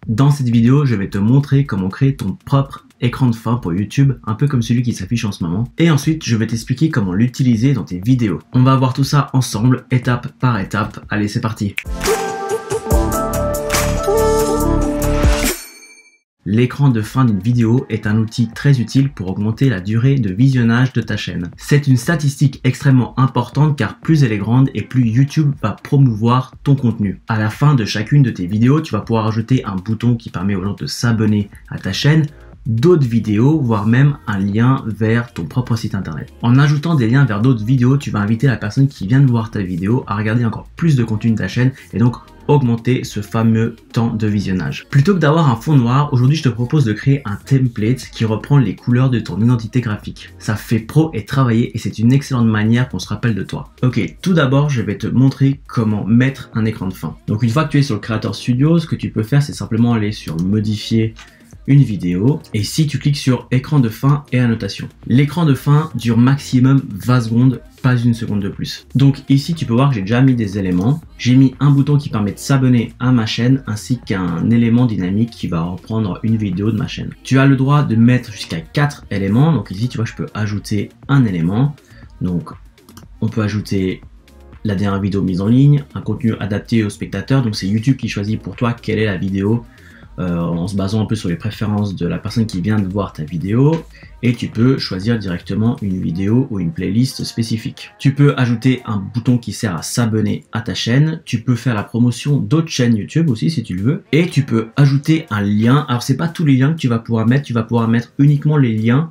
Dans cette vidéo, je vais te montrer comment créer ton propre écran de fin pour YouTube, un peu comme celui qui s'affiche en ce moment. Et ensuite, je vais t'expliquer comment l'utiliser dans tes vidéos. On va voir tout ça ensemble, étape par étape. Allez, c'est parti! L'écran de fin d'une vidéo est un outil très utile pour augmenter la durée de visionnage de ta chaîne. C'est une statistique extrêmement importante car plus elle est grande et plus YouTube va promouvoir ton contenu. À la fin de chacune de tes vidéos, tu vas pouvoir ajouter un bouton qui permet aux gens de s'abonner à ta chaîne, d'autres vidéos, voire même un lien vers ton propre site internet. En ajoutant des liens vers d'autres vidéos, tu vas inviter la personne qui vient de voir ta vidéo à regarder encore plus de contenu de ta chaîne et donc augmenter ce fameux temps de visionnage. Plutôt que d'avoir un fond noir, aujourd'hui je te propose de créer un template qui reprend les couleurs de ton identité graphique. Ça fait pro et travailler et c'est une excellente manière qu'on se rappelle de toi. Ok, tout d'abord je vais te montrer comment mettre un écran de fin. Donc une fois que tu es sur le Creator Studio, ce que tu peux faire c'est simplement aller sur modifier une vidéo et ici tu cliques sur écran de fin et annotation. L'écran de fin dure maximum 20 secondes, pas une seconde de plus. Donc ici tu peux voir que j'ai déjà mis des éléments. J'ai mis un bouton qui permet de s'abonner à ma chaîne ainsi qu'un élément dynamique qui va reprendre une vidéo de ma chaîne. Tu as le droit de mettre jusqu'à 4 éléments. Donc ici tu vois je peux ajouter un élément. Donc on peut ajouter la dernière vidéo mise en ligne, un contenu adapté aux spectateurs. Donc c'est YouTube qui choisit pour toi quelle est la vidéo en se basant un peu sur les préférences de la personne qui vient de voir ta vidéo et tu peux choisir directement une vidéo ou une playlist spécifique. Tu peux ajouter un bouton qui sert à s'abonner à ta chaîne, tu peux faire la promotion d'autres chaînes YouTube aussi si tu le veux et tu peux ajouter un lien. Alors c'est pas tous les liens que tu vas pouvoir mettre uniquement les liens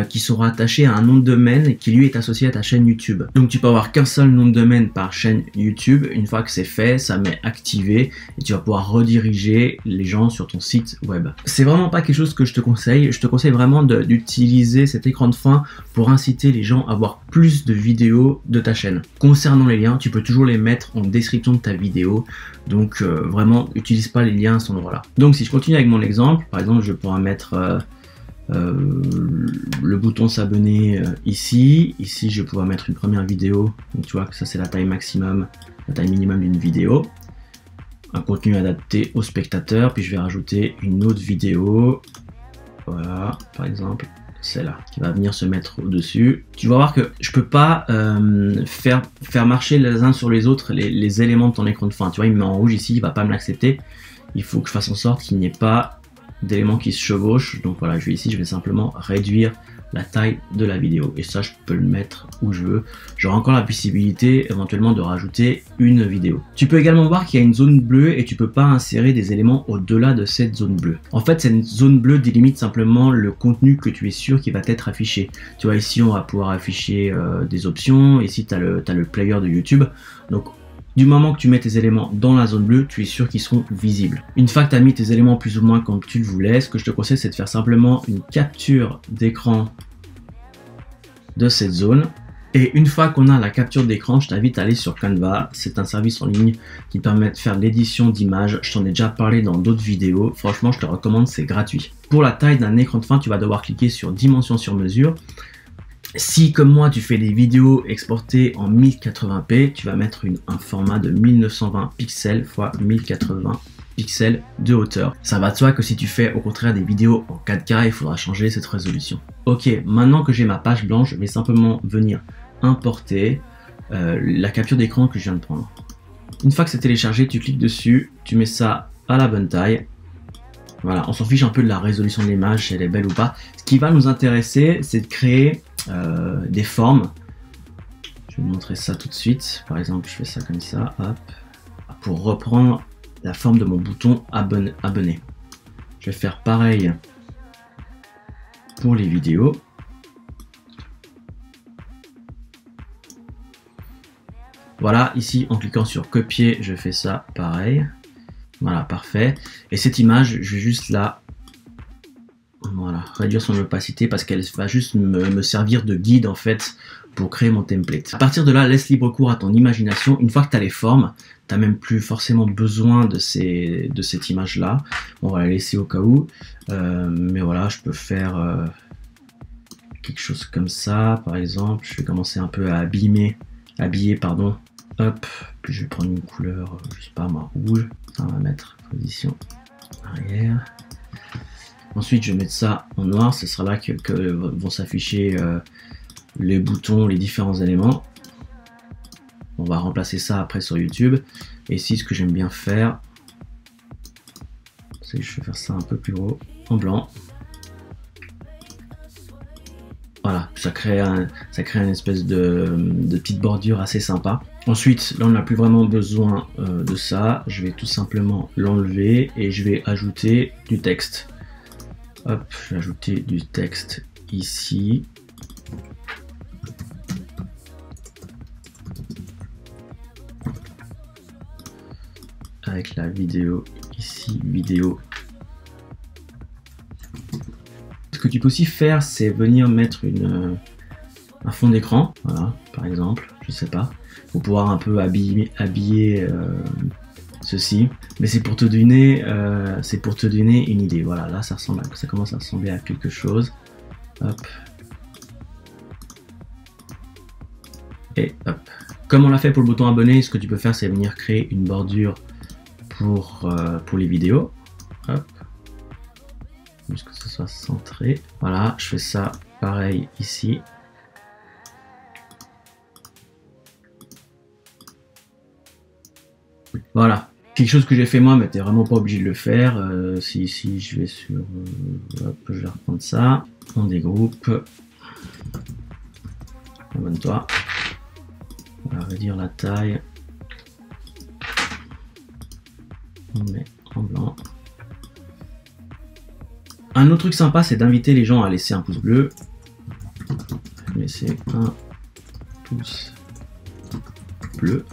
qui sont rattachés à un nom de domaine qui lui est associé à ta chaîne YouTube. Donc tu peux avoir qu'un seul nom de domaine par chaîne YouTube. Une fois que c'est fait, ça met activé et tu vas pouvoir rediriger les gens sur ton site web. C'est vraiment pas quelque chose que je te conseille. Je te conseille vraiment d'utiliser cet écran de fin pour inciter les gens à voir plus de vidéos de ta chaîne. Concernant les liens, tu peux toujours les mettre en description de ta vidéo. Donc vraiment, utilise pas les liens à cet endroit-là. Donc si je continue avec mon exemple, par exemple, je pourrais mettre le bouton s'abonner ici je vais pouvoir mettre une première vidéo. Donc tu vois que ça c'est la taille maximum, la taille minimum d'une vidéo, un contenu adapté aux spectateurs, puis je vais rajouter une autre vidéo, voilà par exemple celle-là qui va venir se mettre au dessus. Tu vas voir que je peux pas faire marcher les uns sur les autres les éléments de ton écran de fin. Tu vois, il me met en rouge ici, il va pas me l'accepter. Il faut que je fasse en sorte qu'il n'y ait pas d'éléments qui se chevauchent. Donc voilà, je vais simplement réduire la taille de la vidéo et ça je peux le mettre où je veux. J'aurai encore la possibilité éventuellement de rajouter une vidéo. Tu peux également voir qu'il y a une zone bleue et tu peux pas insérer des éléments au-delà de cette zone bleue. En fait cette zone bleue délimite simplement le contenu que tu es sûr qui va être affiché. Tu vois ici on va pouvoir afficher des options, ici tu as le player de YouTube. Donc du moment que tu mets tes éléments dans la zone bleue, tu es sûr qu'ils seront visibles. Une fois que tu as mis tes éléments plus ou moins comme tu le voulais, ce que je te conseille c'est de faire simplement une capture d'écran de cette zone. Et une fois qu'on a la capture d'écran, je t'invite à aller sur Canva. C'est un service en ligne qui permet de faire l'édition d'images. Je t'en ai déjà parlé dans d'autres vidéos. Franchement, je te recommande, c'est gratuit. Pour la taille d'un écran de fin, tu vas devoir cliquer sur Dimension sur mesure. Si comme moi tu fais des vidéos exportées en 1080p, tu vas mettre un format de 1920 pixels x 1080 pixels de hauteur. Ça va de soi que si tu fais au contraire des vidéos en 4K, il faudra changer cette résolution. Ok, maintenant que j'ai ma page blanche, je vais simplement venir importer la capture d'écran que je viens de prendre. Une fois que c'est téléchargé, tu cliques dessus, tu mets ça à la bonne taille. Voilà, on s'en fiche un peu de la résolution de l'image, si elle est belle ou pas. Ce qui va nous intéresser, c'est de créer des formes. Je vais vous montrer ça tout de suite. Par exemple, je fais ça comme ça, hop, pour reprendre la forme de mon bouton abonner. Je vais faire pareil pour les vidéos. Voilà, ici en cliquant sur copier, je fais ça pareil. Voilà, parfait. Et cette image, je vais juste la réduire son opacité parce qu'elle va juste me servir de guide en fait pour créer mon template. À partir de là, laisse libre cours à ton imagination. Une fois que tu as les formes, tu n'as même plus forcément besoin de cette image là. Bon, on va la laisser au cas où. Mais voilà, je peux faire quelque chose comme ça par exemple. Je vais commencer un peu à habiller pardon. Hop, puis je vais prendre une couleur, je sais pas moi, rouge. Ça, on va mettre position arrière. Ensuite, je vais mettre ça en noir. Ce sera là que vont s'afficher les boutons, les différents éléments. On va remplacer ça après sur YouTube. Et ici, ce que j'aime bien faire, c'est que je vais faire ça un peu plus gros, en blanc. Voilà, ça crée une espèce de petite bordure assez sympa. Ensuite, là on n'a plus vraiment besoin de ça. Je vais tout simplement l'enlever et je vais ajouter du texte. Hop, je vais ajouter du texte ici. Avec la vidéo ici, vidéo. Ce que tu peux aussi faire, c'est venir mettre un fond d'écran, voilà, par exemple, je sais pas, pour pouvoir un peu habiller ceci, mais c'est pour te donner une idée. Voilà, là ça commence à ressembler à quelque chose. Hop. Et hop. Comme on l'a fait pour le bouton abonné, ce que tu peux faire, c'est venir créer une bordure pour les vidéos. Hop. Juste que ce soit centré. Voilà, je fais ça pareil ici. Voilà, quelque chose que j'ai fait moi, mais t'es vraiment pas obligé de le faire. Si je vais sur... hop, je vais reprendre ça. On dégroupe. Abonne-toi. On va réduire la taille. On met en blanc. Un autre truc sympa, c'est d'inviter les gens à laisser un pouce bleu. Laisser un pouce bleu.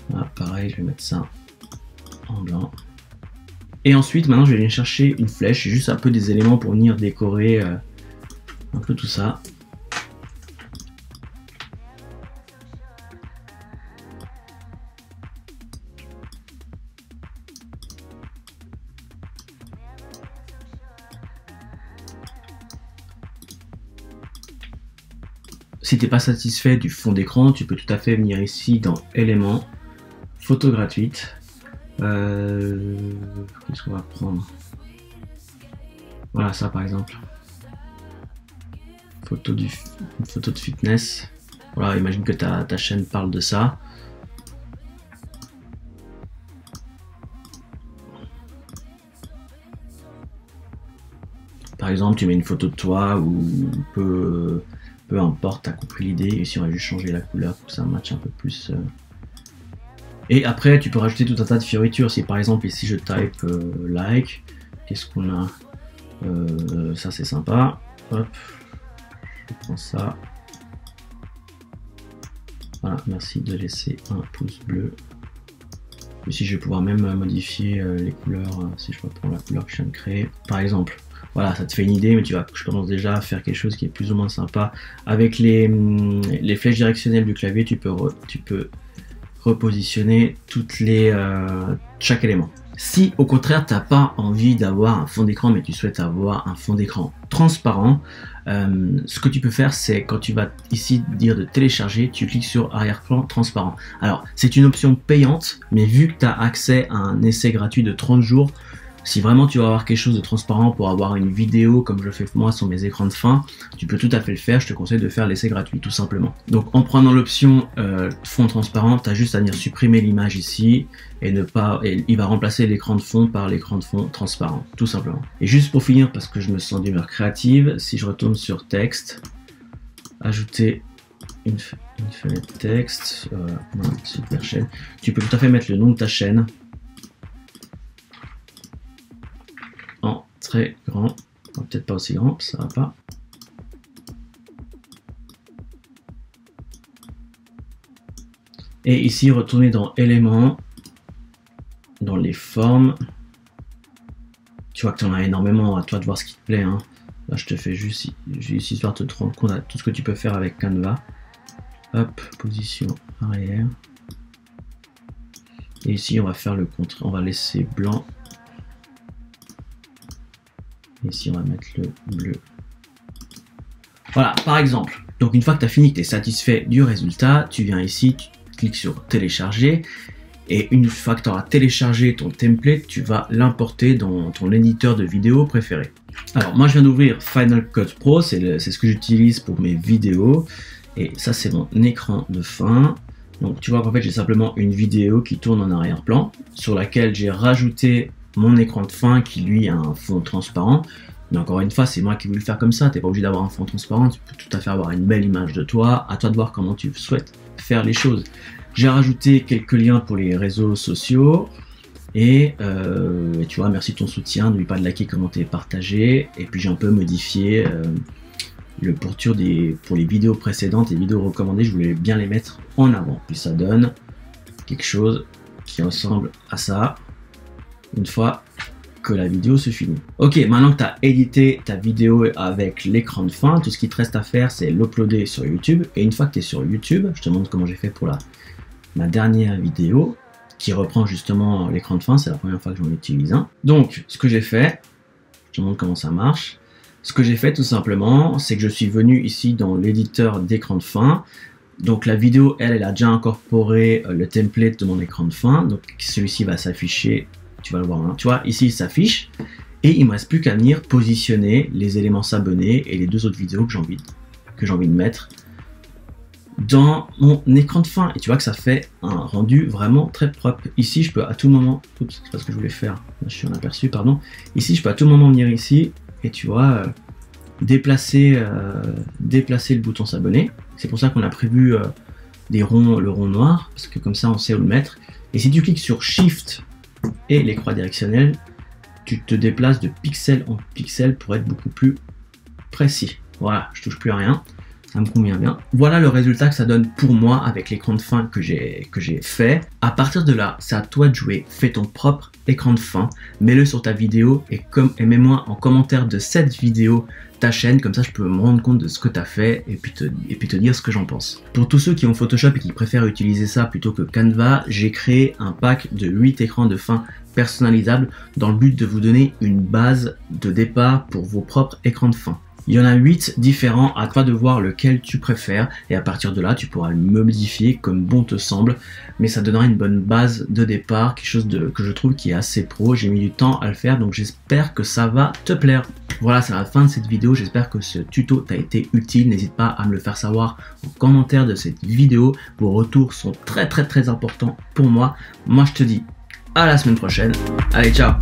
Voilà, pareil, je vais mettre ça en blanc. Et ensuite, maintenant, je vais aller chercher une flèche, juste un peu des éléments pour venir décorer un peu tout ça. Si t'es pas satisfait du fond d'écran, tu peux tout à fait venir ici dans éléments, photo gratuite. Qu'est-ce qu'on va prendre? Voilà ça par exemple. Une photo de fitness. Voilà, imagine que ta chaîne parle de ça. Par exemple, tu mets une photo de toi ou peu importe, t'as compris l'idée. Et ici, on va juste changer la couleur pour que ça matche un peu plus. Et après, tu peux rajouter tout un tas de fioritures. Si par exemple, ici, je type like, qu'est-ce qu'on a? Ça, c'est sympa. Hop, je prends ça. Voilà, merci de laisser un pouce bleu. Ici, je vais pouvoir même modifier les couleurs si je reprends la couleur que je viens de créer. Par exemple, voilà, ça te fait une idée, mais je commence déjà à faire quelque chose qui est plus ou moins sympa. Avec les flèches directionnelles du clavier, tu peux repositionner chaque élément. Si au contraire tu n'as pas envie d'avoir un fond d'écran mais tu souhaites avoir un fond d'écran transparent, ce que tu peux faire, c'est quand tu vas ici dire de télécharger, tu cliques sur arrière-plan transparent. Alors c'est une option payante, mais vu que tu as accès à un essai gratuit de 30 jours, si vraiment tu vas avoir quelque chose de transparent pour avoir une vidéo comme je fais moi sur mes écrans de fin, tu peux tout à fait le faire. Je te conseille de faire l'essai gratuit tout simplement. Donc en prenant l'option fond transparent, tu as juste à venir supprimer l'image ici et il va remplacer l'écran de fond par l'écran de fond transparent, tout simplement. Et juste pour finir, parce que je me sens d'humeur créative, si je retourne sur texte, ajouter une fenêtre texte, super chaîne, tu peux tout à fait mettre le nom de ta chaîne. Très grand, peut-être pas aussi grand, ça va pas. Et ici, retourner dans éléments, dans les formes. Tu vois que tu en as énormément, à toi de voir ce qui te plaît. Hein. Là, je te fais juste histoire de te rendre compte de tout ce que tu peux faire avec Canva. Hop, position arrière. Et ici, on va faire le contraire, on va laisser blanc. Ici, on va mettre le bleu. Voilà, par exemple. Donc, une fois que tu as fini, que tu es satisfait du résultat, tu viens ici, tu cliques sur télécharger. Et une fois que tu auras téléchargé ton template, tu vas l'importer dans ton éditeur de vidéo préféré. Alors moi je viens d'ouvrir Final Cut Pro, c'est ce que j'utilise pour mes vidéos. Et ça c'est mon écran de fin. Donc tu vois qu'en fait j'ai simplement une vidéo qui tourne en arrière-plan, sur laquelle j'ai rajouté mon écran de fin qui lui a un fond transparent. Mais encore une fois, c'est moi qui voulais le faire comme ça, t'es pas obligé d'avoir un fond transparent, tu peux tout à fait avoir une belle image de toi, à toi de voir comment tu souhaites faire les choses. J'ai rajouté quelques liens pour les réseaux sociaux, et tu vois, merci de ton soutien, n'oublie pas de liker, commenter, partager, et puis j'ai un peu modifié le pourtour pour les vidéos précédentes, les vidéos recommandées, je voulais bien les mettre en avant, puis ça donne quelque chose qui ressemble à ça, une fois que la vidéo se finit. Ok, maintenant que tu as édité ta vidéo avec l'écran de fin, tout ce qui te reste à faire, c'est l'uploader sur YouTube. Et une fois que tu es sur YouTube, je te montre comment j'ai fait pour ma dernière vidéo, qui reprend justement l'écran de fin. C'est la première fois que j'en utilise un. Donc, ce que j'ai fait, je te montre comment ça marche. Ce que j'ai fait tout simplement, c'est que je suis venu ici dans l'éditeur d'écran de fin. Donc la vidéo, elle a déjà incorporé le template de mon écran de fin. Donc celui-ci va s'afficher. Tu vas le voir, hein. Tu vois, ici il s'affiche et il me reste plus qu'à venir positionner les éléments s'abonner et les deux autres vidéos que j'ai envie de mettre dans mon écran de fin. Et tu vois que ça fait un rendu vraiment très propre. Ici, je peux à tout moment, oups, c'est pas ce que je voulais faire, je suis en aperçu, pardon. Ici, je peux à tout moment venir ici et tu vois, déplacer le bouton s'abonner. C'est pour ça qu'on a prévu le rond noir, parce que comme ça, on sait où le mettre. Et si tu cliques sur Shift et les croix directionnelles, tu te déplaces de pixel en pixel pour être beaucoup plus précis. Voilà, je touche plus à rien, ça me convient bien. Voilà le résultat que ça donne pour moi avec l'écran de fin que j'ai fait. À partir de là, c'est à toi de jouer. Fais ton propre écran de fin, mets-le sur ta vidéo et mets-moi en commentaire de cette vidéo ta chaîne, comme ça je peux me rendre compte de ce que tu as fait et puis te dire ce que j'en pense. Pour tous ceux qui ont Photoshop et qui préfèrent utiliser ça plutôt que Canva, j'ai créé un pack de 8 écrans de fin personnalisables dans le but de vous donner une base de départ pour vos propres écrans de fin. Il y en a 8 différents, à toi de voir lequel tu préfères et à partir de là tu pourras le modifier comme bon te semble, mais ça donnera une bonne base de départ, quelque chose que je trouve qui est assez pro. J'ai mis du temps à le faire, donc j'espère que ça va te plaire. Voilà, c'est la fin de cette vidéo, j'espère que ce tuto t'a été utile. N'hésite pas à me le faire savoir en commentaire de cette vidéo, vos retours sont très importants pour moi. Moi je te dis à la semaine prochaine, allez ciao.